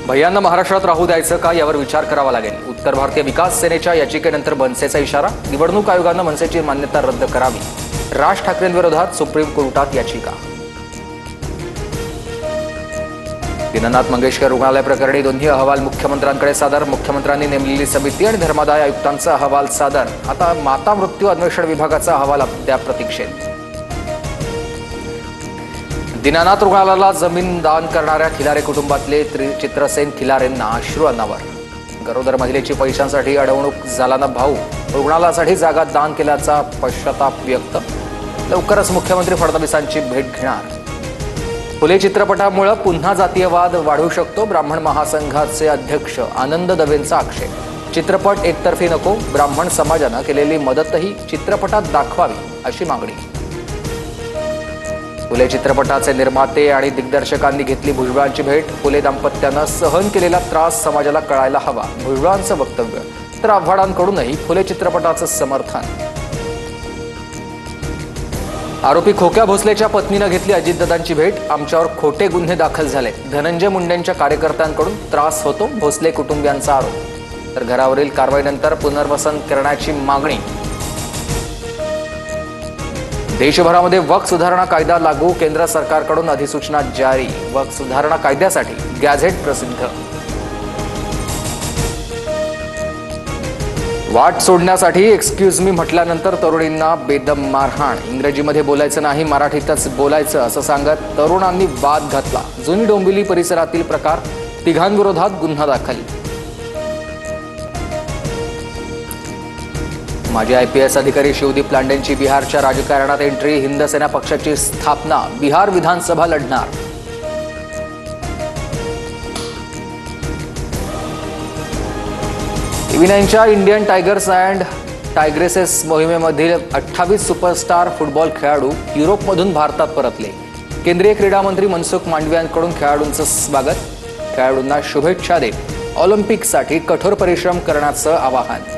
भैयांना महाराष्ट्रात राहू द्यायचं का यावर विचार करावा लागेल। उत्तर भारतीय विकास सेनेच्या याचिकेनंतर मनसेचा इशारा। निवडणूक आयोगानं मनसेची मान्यता रद्द करावी। राज ठाकरेंविरोधात सुप्रीम कोर्टात याचिका। दीनानाथ मंगेशकर रुग्णालय प्रकरणी दोन्ही अहवाल मुख्यमंत्र्यांकडे सादर। मुख्यमंत्र्यांनी नेमलेली समिती आणि धर्मादाय आयुक्तांचा अहवाल सादर। आता माता मृत्यू अन्वेषण विभागाचा अहवाल अद्याप प्रतीक्षेत। दीनानाथ रुग्णालयाला जमीन दान करणाऱ्या खिलारे कुटुंबातले चित्रसेन खिलारेंना अश्रू अनावर। गरोदर महिलेची पैशांसाठी अडवणूक झाल्यानं भाऊ रुग्णालयासाठी जागा दान केल्याचा पश्चाताप व्यक्त। लवकरच मुख्यमंत्री फडणवीसांची भेट घेणार। फुले चित्रपटामुळे पुन्हा जातीयवाद वाढू शकतो। ब्राह्मण महासंघाचे अध्यक्ष आनंद दवेंचा आक्षेप। चित्रपट एकतर्फी नको, ब्राह्मण समाजानं केलेली मदतही चित्रपटात दाखवावी अशी मागणी। फुले चित्रपटाचे निर्माते आणि दिग्दर्शकांनी घेतली भुजबळांची भेट। फुले दाम्पत्यानं सहन केलेला त्रास समाजाला कळायला हवा, भुजबळांचं वक्तव्य। तर आव्हाडांकडूनही फुले चित्रपटाचं समर्थन। आरोपी खोक्या भोसलेच्या पत्नीनं घेतली अजितदादांची भेट। आमच्यावर खोटे गुन्हे दाखल झाले, धनंजय मुंडेंच्या कार्यकर्त्यांकडून त्रास होतो, भोसले कुटुंबियांचा आरोप। तर घरावरील कारवाईनंतर पुनर्वसन करण्याची मागणी। देशभरामध्ये वक्फ सुधारणा कायदा लागू, केंद्र सरकारकडून अधिसूचना जारी। वक्फ सुधारणा कायद्यासाठी गॅझेट प्रसिद्ध। वाट सोडण्यासाठी एक्सक्यूज मी म्हटल्यानंतर तरुणींना बेदम मारहाण। इंग्रजीमध्ये बोलायचं नाही, मराठीतच बोलायचं असं सांगत तरुणांनी वाद घातला। जुनी डोंबिवली परिसरातील प्रकार, तिघांविरोधात गुन्हा दाखल। माजी IPS अधिकारी शिवदीप लांडेंची बिहारच्या राजकारणात एंट्री। हिंद सेना पक्षाची स्थापना, बिहार विधानसभा लढणार। TV9च्या इंडियन टायगर्स अँड टायग्रेसेस मोहिमेमधील 28 सुपरस्टार फुटबॉल खेळाडू युरोपमधून भारतात परतले। केंद्रीय क्रीडा मंत्री मनसुख मांडवियांकडून खेळाडूंचं स्वागत। खेळाडूंना शुभेच्छा देत ऑलिम्पिकसाठी कठोर परिश्रम करण्याचं आवाहन।